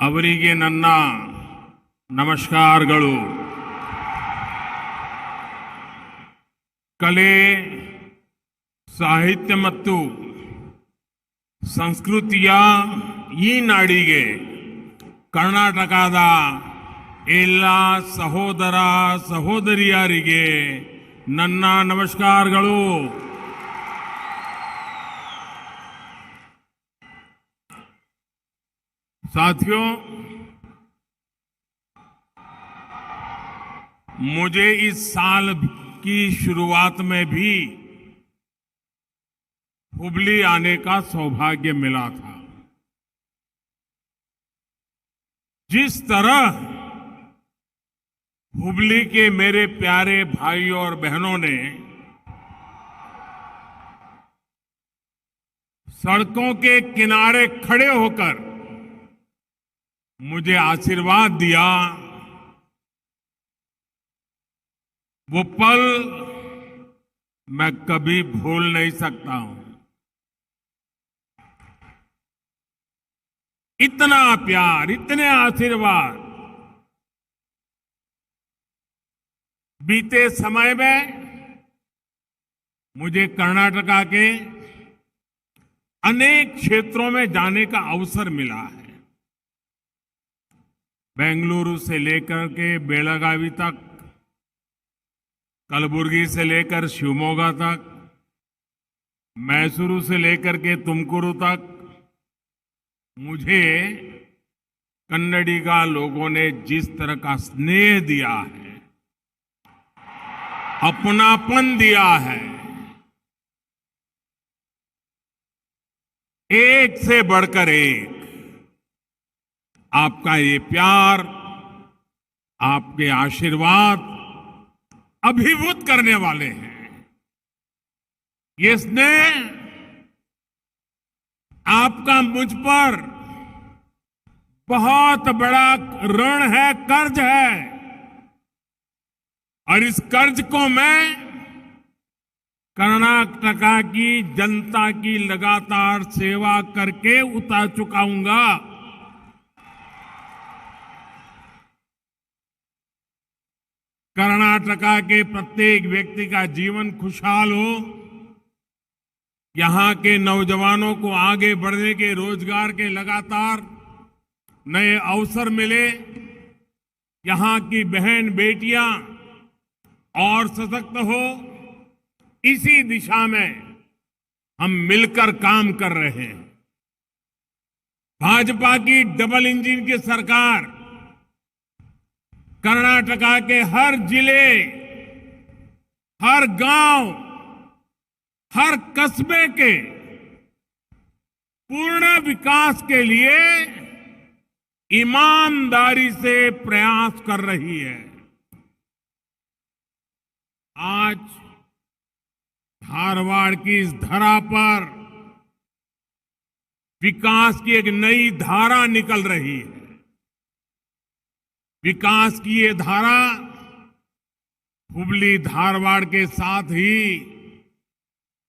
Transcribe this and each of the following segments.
ಅವರಿಗೆ ನನ್ನ ನಮಸ್ಕಾರಗಳು. ಕಲೆ, ಸಾಹಿತ್ಯ ಮತ್ತು ಸಂಸ್ಕೃತಿಯ ಈ ನಾಡಿಗೆ ಕರ್ನಾಟಕದ ಎಲ್ಲ ಸಹೋದರ ಸಹೋದರಿಯರಿಗೆ ನನ್ನ ನಮಸ್ಕಾರಗಳು. साथियों, मुझे इस साल की शुरुआत में भी हुबली आने का सौभाग्य मिला था. जिस तरह हुबली के मेरे प्यारे भाइयों और बहनों ने सड़कों के किनारे खड़े होकर मुझे आशीर्वाद दिया, वो पल मैं कभी भूल नहीं सकता हूं. इतना प्यार, इतने आशीर्वाद बीते समय में मुझे कर्नाटका के अनेक क्षेत्रों में जाने का अवसर मिला है. बेंगलुरु से लेकर के बेलगावी तक, कलबुर्गी से लेकर शिवमोगा तक, मैसूरू से लेकर के तुमकुरू तक मुझे कन्नडिगा लोगों ने जिस तरह का स्नेह दिया है, अपनापन दिया है, एक से बढ़कर एक. आपका ये प्यार, आपके आशीर्वाद अभिभूत करने वाले हैं. ये स्नेह आपका मुझ पर बहुत बड़ा ऋण है, कर्ज है, और इस कर्ज को मैं कर्नाटका की जनता की लगातार सेवा करके उतार चुकाऊंगा. कर्नाटका के प्रत्येक व्यक्ति का जीवन खुशहाल हो, यहां के नौजवानों को आगे बढ़ने के, रोजगार के लगातार नए अवसर मिले, यहां की बहन बेटियां और सशक्त हो, इसी दिशा में हम मिलकर काम कर रहे हैं. भाजपा की डबल इंजन की सरकार कर्नाटका के हर जिले, हर गांव, हर कस्बे के पूर्ण विकास के लिए ईमानदारी से प्रयास कर रही है. आज धारवाड़ की इस धरा पर विकास की एक नई धारा निकल रही है. विकास की ये धारा हुबली धारवाड़ के साथ ही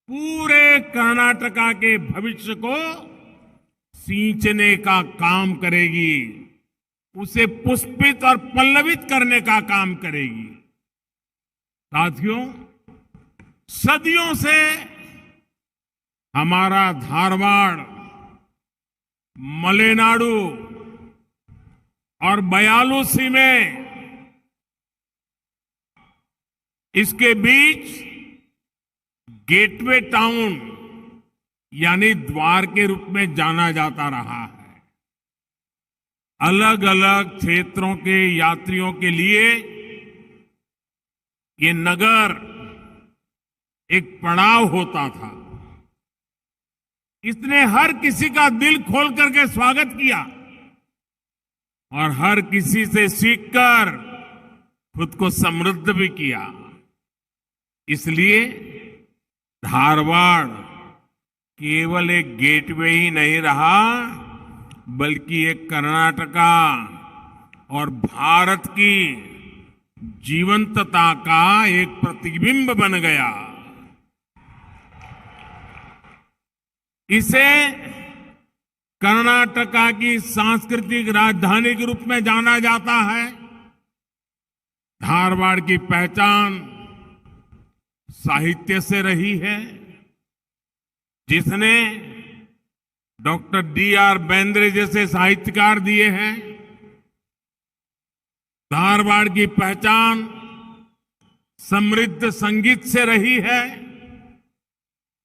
पूरे कर्नाटका के भविष्य को सींचने का काम करेगी, उसे पुष्पित और पल्लवित करने का काम करेगी. साथियों, सदियों से हमारा धारवाड़, मलेनाडु और बयालूसी में, इसके बीच गेटवे टाउन यानी द्वार के रूप में जाना जाता रहा है. अलग अलग क्षेत्रों के यात्रियों के लिए ये नगर एक पड़ाव होता था. इसने हर किसी का दिल खोल करके स्वागत किया और हर किसी से सीखकर खुद को समृद्ध भी किया. इसलिए धारवाड़ केवल एक गेटवे ही नहीं रहा, बल्कि एक कर्नाटका और भारत की जीवंतता का एक प्रतिबिंब बन गया. इसे कर्नाटका की सांस्कृतिक राजधानी के रूप में जाना जाता है। धारवाड़ की पहचान साहित्य से रही है, जिसने डॉक्टर D.R. बेंद्रे जैसे साहित्यकार दिए हैं। धारवाड़ की पहचान समृद्ध संगीत से रही है,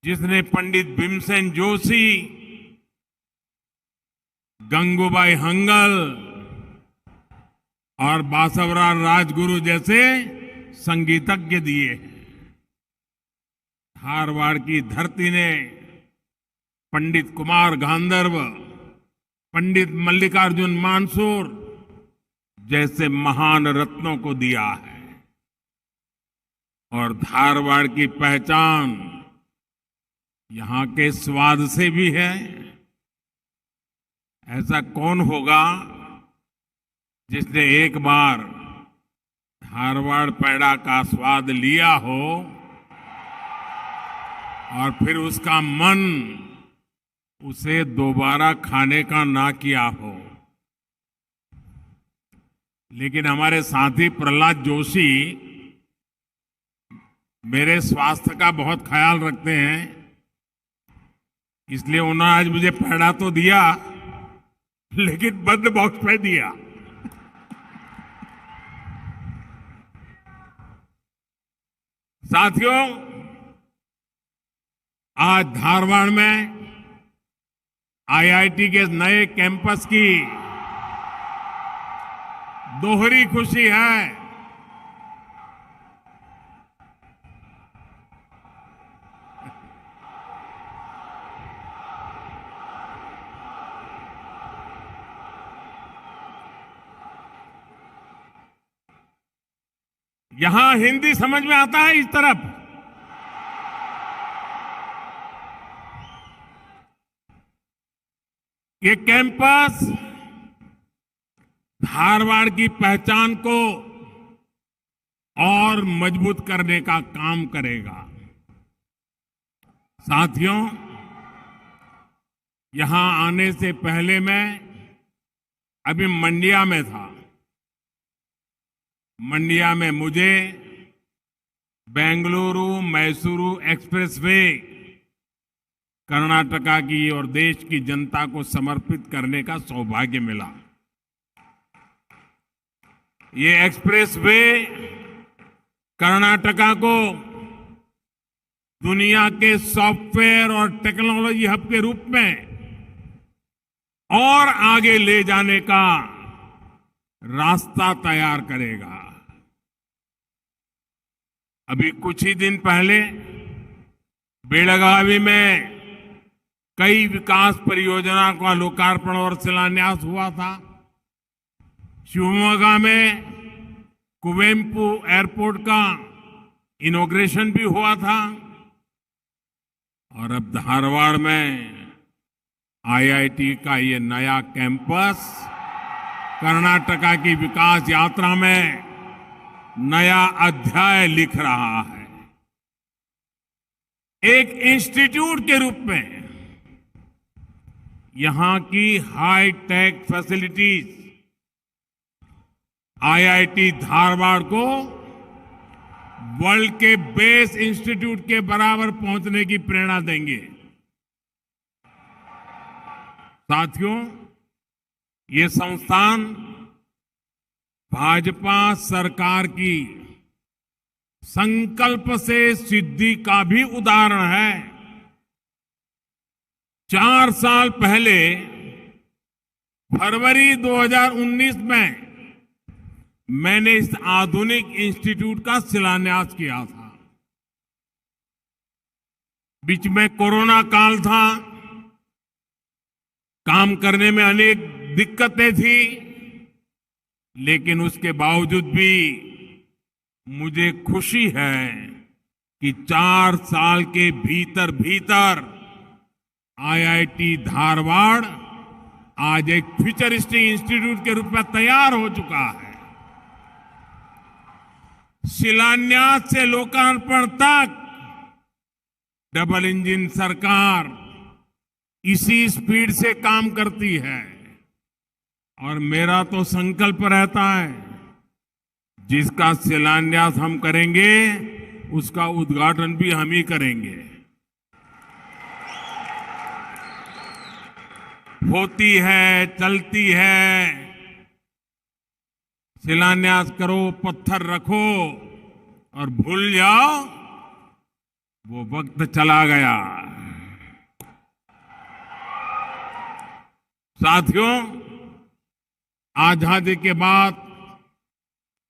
जिसने पंडित भीमसेन जोशी, गंगूबाई हंगल और बासवराज राजगुरु जैसे संगीतज्ञ दिए हैं। धारवाड़ की धरती ने पंडित कुमार गांधर्व, पंडित मल्लिकार्जुन मानसूर जैसे महान रत्नों को दिया है। और धारवाड़ की पहचान यहां के स्वाद से भी है। ऐसा कौन होगा जिसने एक बार धारवाड़ पेड़ा का स्वाद लिया हो और फिर उसका मन उसे दोबारा खाने का ना किया हो। लेकिन हमारे साथी प्रहलाद जोशी मेरे स्वास्थ्य का बहुत ख्याल रखते हैं, इसलिए उन्होंने आज मुझे पेड़ा तो दिया, लेकिन बंद बॉक्स में दिया। साथियों, आज धारवाड़ में IIT के नए कैंपस की दोहरी खुशी है। यहां हिंदी समझ में आता है इस तरफ। ये कैंपस धारवाड़ की पहचान को और मजबूत करने का काम करेगा। साथियों, यहां आने से पहले मैं अभी मंडिया में था। मंडिया में मुझे बेंगलुरु मैसूरू एक्सप्रेसवे कर्नाटका की और देश की जनता को समर्पित करने का सौभाग्य मिला। ये एक्सप्रेसवे कर्नाटका को दुनिया के सॉफ्टवेयर और टेक्नोलॉजी हब के रूप में और आगे ले जाने का रास्ता तैयार करेगा। अभी कुछ ही दिन पहले बेलगावी में कई विकास परियोजना का लोकार्पण और शिलान्यास हुआ था। शिवमोगा में कुवेम्पु एयरपोर्ट का इनॉग्रेशन भी हुआ था। और अब धारवाड़ में IIT का ये नया कैंपस कर्नाटका की विकास यात्रा में नया अध्याय लिख रहा है। एक इंस्टीट्यूट के रूप में यहां की high tech facilities IIT Dharwad को वर्ल्ड के बेस्ट इंस्टीट्यूट के बराबर पहुंचने की प्रेरणा देंगे। साथियों, ये संस्थान भाजपा सरकार की संकल्प से सिद्धि का भी उदाहरण है। 4 साल पहले फरवरी 2019 में मैंने इस आधुनिक इंस्टीट्यूट का शिलान्यास किया था। बीच में कोरोना काल था, काम करने में अनेक दिक्कतें थी, लेकिन उसके बावजूद भी मुझे खुशी है कि 4 साल के भीतर भीतर IIT धारवाड़ आज एक फ्यूचरिस्टिक इंस्टीट्यूट के रूप में तैयार हो चुका है। शिलान्यास से लोकार्पण तक डबल इंजन सरकार इसी स्पीड से काम करती है। और मेरा तो संकल्प रहता है, जिसका शिलान्यास हम करेंगे उसका उद्घाटन भी हम ही करेंगे। होती है, चलती है, शिलान्यास करो, पत्थर रखो और भूल जाओ, वो वक्त चला गया। साथियों, आजादी के बाद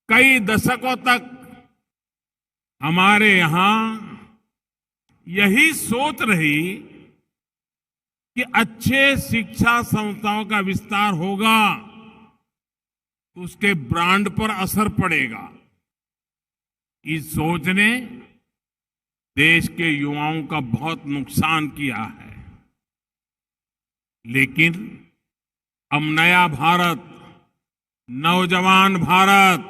कई दशकों तक हमारे यहां यही सोच रही कि अच्छे शिक्षा संस्थाओं का विस्तार होगा तो उसके ब्रांड पर असर पड़ेगा। इस सोच ने देश के युवाओं का बहुत नुकसान किया है। लेकिन अब नया भारत, नौजवान भारत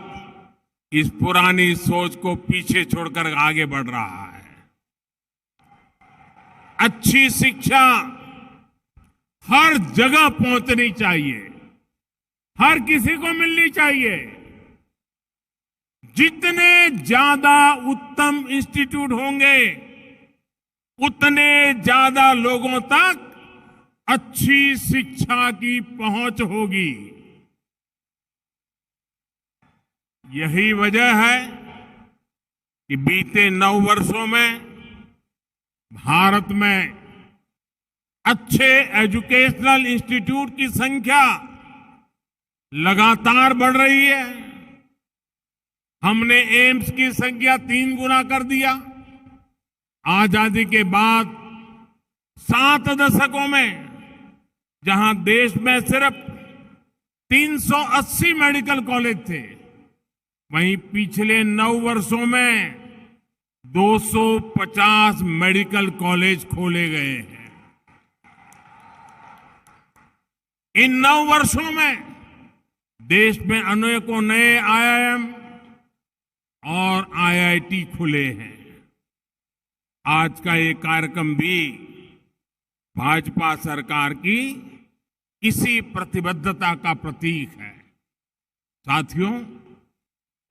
इस पुरानी सोच को पीछे छोड़कर आगे बढ़ रहा है। अच्छी शिक्षा हर जगह पहुंचनी चाहिए, हर किसी को मिलनी चाहिए। जितने ज्यादा उत्तम इंस्टीट्यूट होंगे, उतने ज्यादा लोगों तक अच्छी शिक्षा की पहुंच होगी। यही वजह है कि बीते 9 वर्षों में भारत में अच्छे एजुकेशनल इंस्टीट्यूट की संख्या लगातार बढ़ रही है। हमने एम्स की संख्या 3 गुना कर दिया। आजादी के बाद 7 दशकों में जहां देश में सिर्फ 380 मेडिकल कॉलेज थे, वहीं पिछले 9 वर्षों में 250 मेडिकल कॉलेज खोले गए हैं। इन 9 वर्षों में देश में अनेकों नए आईआईएम और आईआईटी खुले हैं। आज का ये कार्यक्रम भी भाजपा सरकार की इसी प्रतिबद्धता का प्रतीक है। साथियों,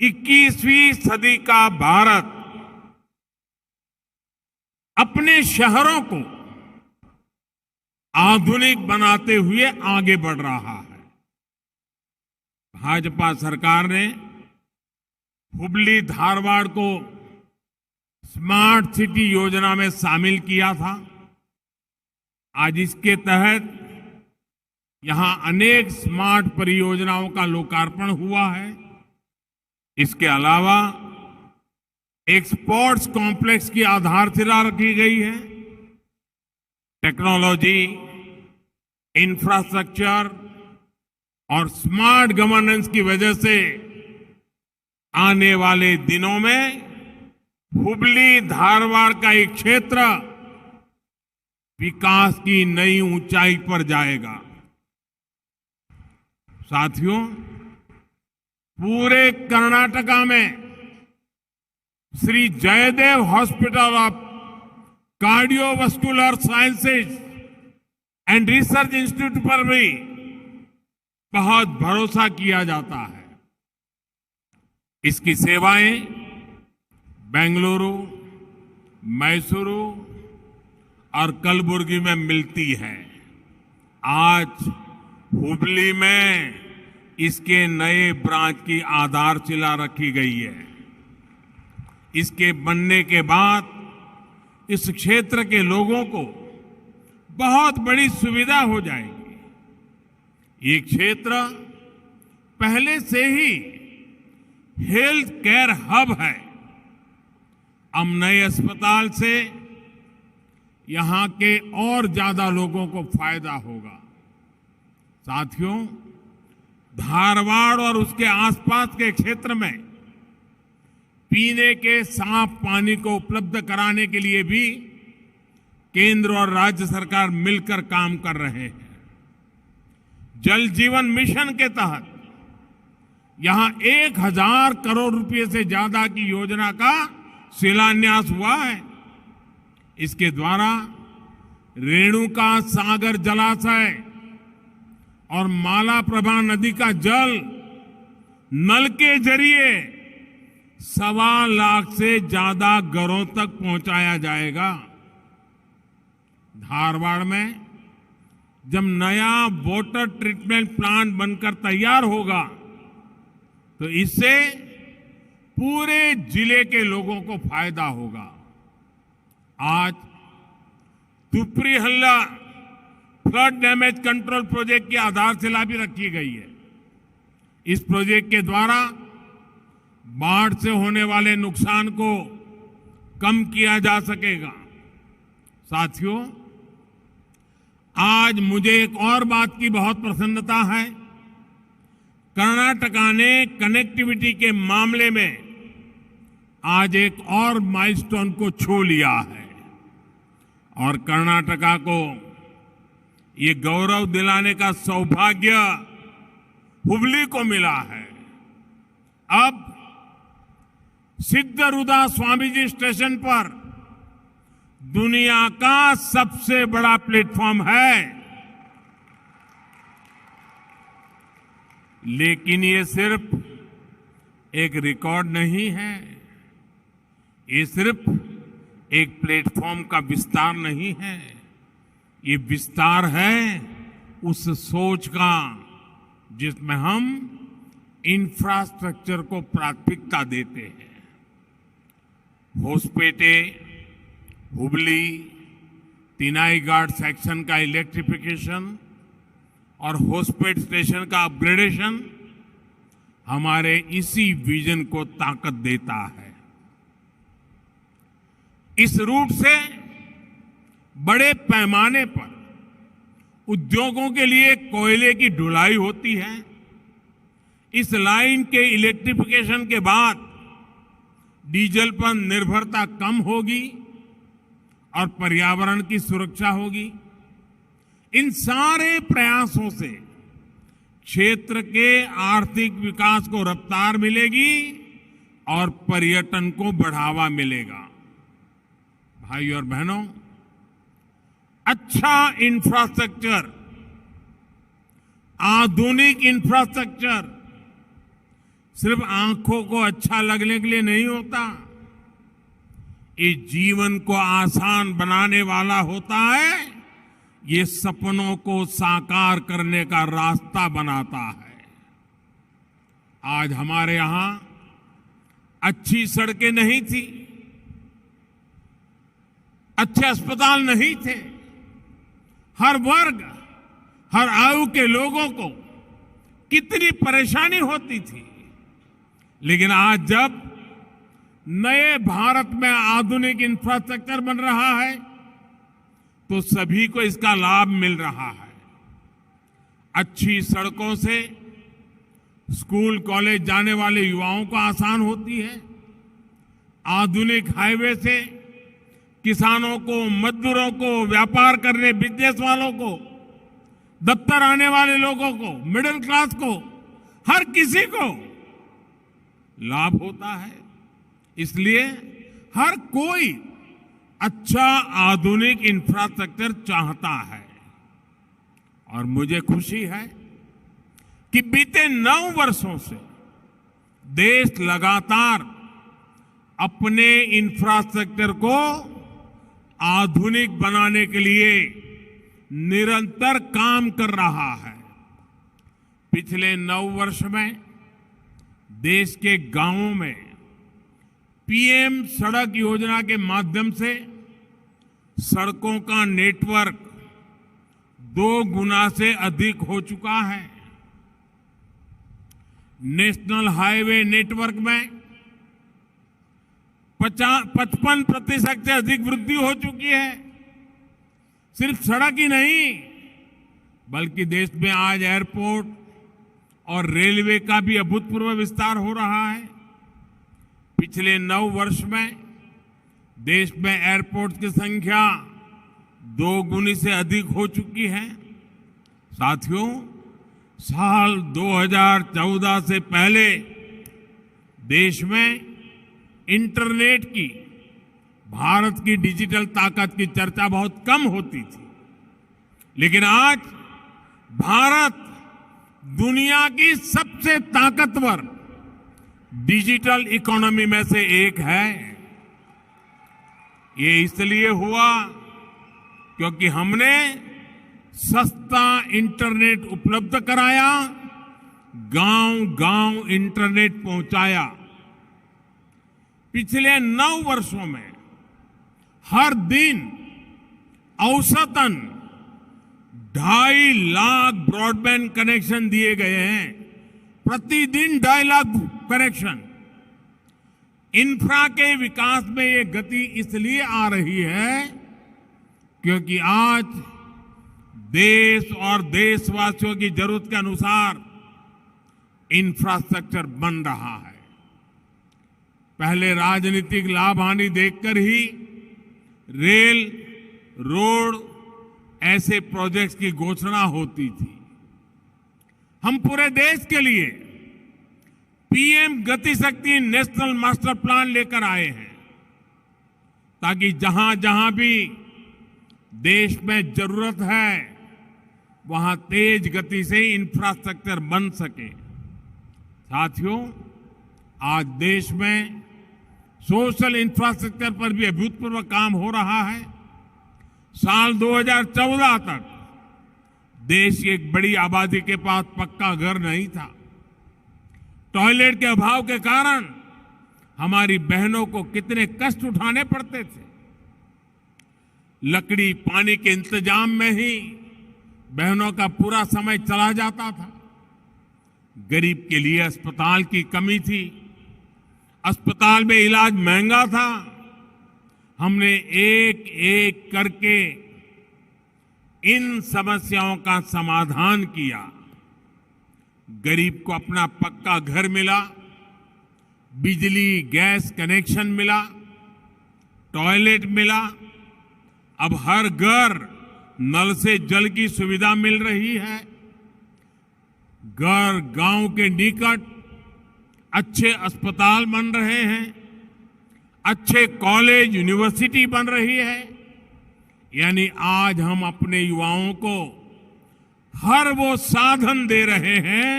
21वीं सदी का भारत अपने शहरों को आधुनिक बनाते हुए आगे बढ़ रहा है। भाजपा सरकार ने हुबली धारवाड़ को स्मार्ट सिटी योजना में शामिल किया था। आज इसके तहत यहां अनेक स्मार्ट परियोजनाओं का लोकार्पण हुआ है। इसके अलावा एक स्पोर्ट्स कॉम्प्लेक्स की आधारशिला रखी गई है। टेक्नोलॉजी, इंफ्रास्ट्रक्चर और स्मार्ट गवर्नेंस की वजह से आने वाले दिनों में हुबली धारवाड़ का एक क्षेत्र विकास की नई ऊंचाई पर जाएगा। साथियों, पूरे कर्नाटका में Shri Jayadeva hospital of cardiovascular sciences and research institute पर भी बहुत भरोसा किया जाता है। इसकी सेवाएं बेंगलुरु, मैसूरू और कलबुर्गी में मिलती है। आज हुबली में इसके नए ब्रांच की आधारशिला रखी गई है। इसके बनने के बाद इस क्षेत्र के लोगों को बहुत बड़ी सुविधा हो जाएगी। ये क्षेत्र पहले से ही हेल्थ केयर हब है। अब नए अस्पताल से यहां के और ज्यादा लोगों को फायदा होगा। साथियों, धारवाड़ और उसके आसपास के क्षेत्र में पीने के साफ पानी को उपलब्ध कराने के लिए भी केंद्र और राज्य सरकार मिलकर काम कर रहे हैं। जल जीवन मिशन के तहत यहां 1000 करोड़ रुपए से ज्यादा की योजना का शिलान्यास हुआ है। इसके द्वारा रेणुका सागर जलाशय और मालाप्रभा नदी का जल नल के जरिए 1.25 लाख से ज्यादा घरों तक पहुंचाया जाएगा। धारवाड़ में जब नया वाटर ट्रीटमेंट प्लांट बनकर तैयार होगा तो इससे पूरे जिले के लोगों को फायदा होगा। आज तुपरी-हल्ला फ्लड डैमेज कंट्रोल प्रोजेक्ट की आधारशिला भी रखी गई है। इस प्रोजेक्ट के द्वारा बाढ़ से होने वाले नुकसान को कम किया जा सकेगा। साथियों, आज मुझे एक और बात की बहुत प्रसन्नता है। कर्नाटका ने कनेक्टिविटी के मामले में आज एक और माइलस्टोन को छू लिया है और कर्नाटका को ये गौरव दिलाने का सौभाग्य हुबली को मिला है। अब सिद्धरूदा स्वामीजी स्टेशन पर दुनिया का सबसे बड़ा प्लेटफॉर्म है। लेकिन ये सिर्फ एक रिकॉर्ड नहीं है, ये सिर्फ एक प्लेटफॉर्म का विस्तार नहीं है, ये विस्तार है उस सोच का जिसमें हम इंफ्रास्ट्रक्चर को प्राथमिकता देते हैं। होसपेटे, हुबली, तिनाईघाट सेक्शन का इलेक्ट्रिफिकेशन और होसपेट स्टेशन का अपग्रेडेशन हमारे इसी विजन को ताकत देता है। इस रूट से बड़े पैमाने पर उद्योगों के लिए कोयले की ढुलाई होती है। इस लाइन के इलेक्ट्रिफिकेशन के बाद डीजल पर निर्भरता कम होगी और पर्यावरण की सुरक्षा होगी। इन सारे प्रयासों से क्षेत्र के आर्थिक विकास को रफ्तार मिलेगी और पर्यटन को बढ़ावा मिलेगा। भाइयों और बहनों, अच्छा इंफ्रास्ट्रक्चर, आधुनिक इंफ्रास्ट्रक्चर सिर्फ आंखों को अच्छा लगने के लिए नहीं होता, ये जीवन को आसान बनाने वाला होता है। ये सपनों को साकार करने का रास्ता बनाता है। आज हमारे यहां अच्छी सड़कें नहीं थी, अच्छे अस्पताल नहीं थे, हर वर्ग, हर आयु के लोगों को कितनी परेशानी होती थी। लेकिन आज जब नए भारत में आधुनिक इंफ्रास्ट्रक्चर बन रहा है तो सभी को इसका लाभ मिल रहा है। अच्छी सड़कों से स्कूल कॉलेज जाने वाले युवाओं को आसान होती है। आधुनिक हाईवे से किसानों को, मजदूरों को, व्यापार करने बिजनेस वालों को, दफ्तर आने वाले लोगों को, मिडिल क्लास को, हर किसी को लाभ होता है। इसलिए हर कोई अच्छा आधुनिक इंफ्रास्ट्रक्चर चाहता है। और मुझे खुशी है कि बीते 9 वर्षों से देश लगातार अपने इंफ्रास्ट्रक्चर को आधुनिक बनाने के लिए निरंतर काम कर रहा है। पिछले 9 वर्ष में देश के गांवों में पीएम सड़क योजना के माध्यम से सड़कों का नेटवर्क 2 गुना से अधिक हो चुका है। नेशनल हाईवे नेटवर्क में 55% से अधिक वृद्धि हो चुकी है। सिर्फ सड़क ही नहीं, बल्कि देश में आज एयरपोर्ट और रेलवे का भी अभूतपूर्व विस्तार हो रहा है। पिछले 9 वर्ष में देश में एयरपोर्ट की संख्या 2 गुनी से अधिक हो चुकी है। साथियों, साल 2014 से पहले देश में इंटरनेट की, भारत की डिजिटल ताकत की चर्चा बहुत कम होती थी। लेकिन आज भारत दुनिया की सबसे ताकतवर डिजिटल इकोनॉमी में से एक है। ये इसलिए हुआ क्योंकि हमने सस्ता इंटरनेट उपलब्ध कराया, गांव-गांव इंटरनेट पहुंचाया। पिछले 9 वर्षों में हर दिन औसतन 2.5 लाख ब्रॉडबैंड कनेक्शन दिए गए हैं। प्रतिदिन 2.5 लाख कनेक्शन। इंफ्रा के विकास में ये गति इसलिए आ रही है क्योंकि आज देश और देशवासियों की जरूरत के अनुसार इंफ्रास्ट्रक्चर बन रहा है। पहले राजनीतिक लाभ हानि देखकर ही रेल, रोड ऐसे प्रोजेक्ट्स की घोषणा होती थी। हम पूरे देश के लिए पीएम गति शक्ति नेशनल मास्टर प्लान लेकर आए हैं ताकि जहां जहां भी देश में जरूरत है वहां तेज गति से इंफ्रास्ट्रक्चर बन सके। साथियों, आज देश में सोशल इंफ्रास्ट्रक्चर पर भी अभूतपूर्व काम हो रहा है। साल 2014 तक देश की एक बड़ी आबादी के पास पक्का घर नहीं था। टॉयलेट के अभाव के कारण हमारी बहनों को कितने कष्ट उठाने पड़ते थे। लकड़ी, पानी के इंतजाम में ही बहनों का पूरा समय चला जाता था। गरीब के लिए अस्पताल की कमी थी। अस्पताल में इलाज महंगा था। हमने एक एक करके इन समस्याओं का समाधान किया। गरीब को अपना पक्का घर मिला, बिजली गैस कनेक्शन मिला, टॉयलेट मिला। अब हर घर नल से जल की सुविधा मिल रही है। घर गांव के निकट अच्छे अस्पताल बन रहे हैं, अच्छे कॉलेज, यूनिवर्सिटी बन रही है। यानी आज हम अपने युवाओं को हर वो साधन दे रहे हैं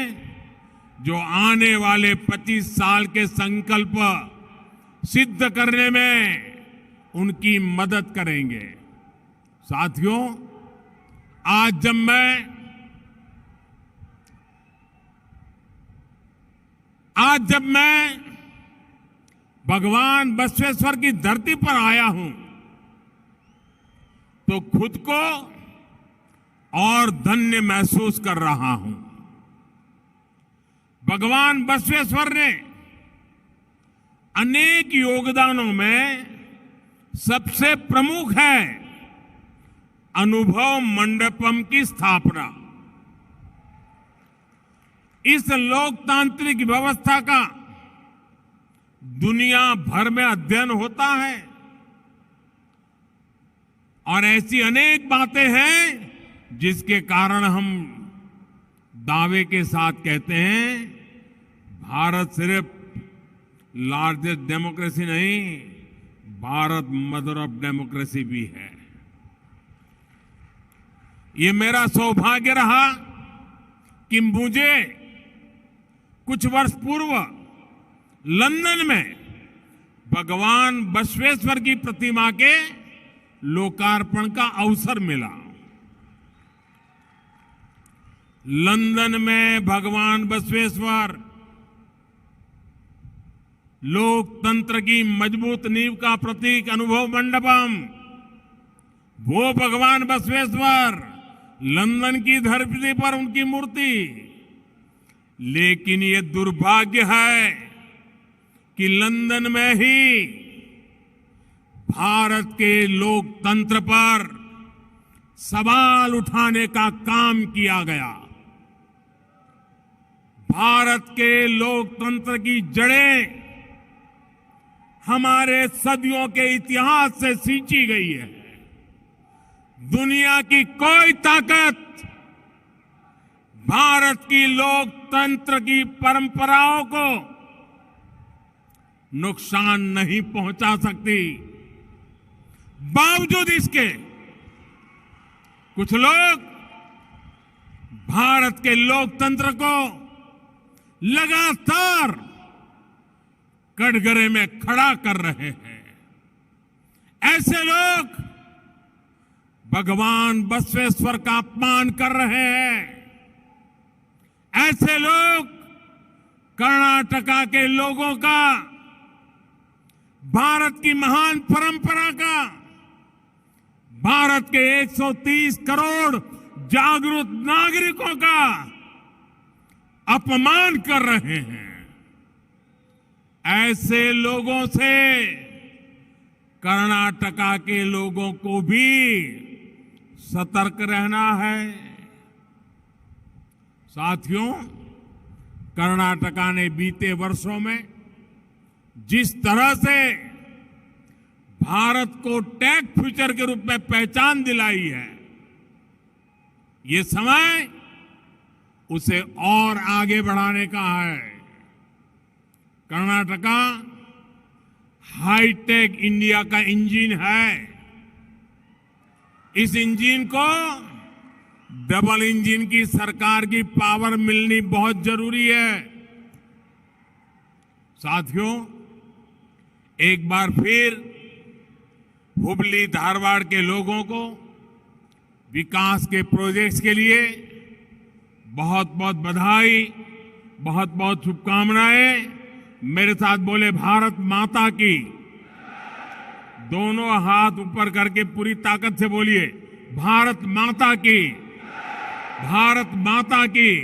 जो आने वाले 25 साल के संकल्प सिद्ध करने में उनकी मदद करेंगे। साथियों, आज जब मैं भगवान बसवेश्वर की धरती पर आया हूं तो खुद को और धन्य महसूस कर रहा हूं। भगवान बसवेश्वर ने अनेक योगदानों में सबसे प्रमुख है अनुभव मंडपम की स्थापना। इस लोकतांत्रिक व्यवस्था का दुनिया भर में अध्ययन होता है और ऐसी अनेक बातें हैं जिसके कारण हम दावे के साथ कहते हैं भारत सिर्फ लार्जेस्ट डेमोक्रेसी नहीं, भारत मदर ऑफ डेमोक्रेसी भी है। ये मेरा सौभाग्य रहा कि मुझे कुछ वर्ष पूर्व लंदन में भगवान बसवेश्वर की प्रतिमा के लोकार्पण का अवसर मिला। लंदन में भगवान बसवेश्वर लोकतंत्र की मजबूत नींव का प्रतीक अनुभव मंडपम, वो भगवान बसवेश्वर, लंदन की धरती पर उनकी मूर्ति। लेकिन ये दुर्भाग्य है कि लंदन में ही भारत के लोकतंत्र पर सवाल उठाने का काम किया गया। भारत के लोकतंत्र की जड़ें हमारे सदियों के इतिहास से सींची गई है। दुनिया की कोई ताकत भारत की लोकतंत्र की परंपराओं को नुकसान नहीं पहुंचा सकती। बावजूद इसके कुछ लोग भारत के लोकतंत्र को लगातार कटघरे में खड़ा कर रहे हैं। ऐसे लोग भगवान बसवेश्वर का अपमान कर रहे हैं। ऐसे लोग कर्नाटका के लोगों का, भारत की महान परंपरा का, भारत के 130 करोड़ जागरूक नागरिकों का अपमान कर रहे हैं। ऐसे लोगों से कर्नाटका के लोगों को भी सतर्क रहना है। साथियों, कर्नाटका ने बीते वर्षों में जिस तरह से भारत को टेक फ्यूचर के रूप में पहचान दिलाई है, ये समय उसे और आगे बढ़ाने का है। कर्नाटका हाईटेक इंडिया का इंजन है। इस इंजन को डबल इंजन की सरकार की पावर मिलनी बहुत जरूरी है। साथियों, एक बार फिर हुबली धारवाड़ के लोगों को विकास के प्रोजेक्ट्स के लिए बहुत बहुत बधाई, बहुत बहुत शुभकामनाएं। मेरे साथ बोले भारत माता की। दोनों हाथ ऊपर करके पूरी ताकत से बोलिए, भारत माता की, भारत माता की,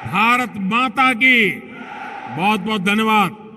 भारत माता की। बहुत बहुत धन्यवाद।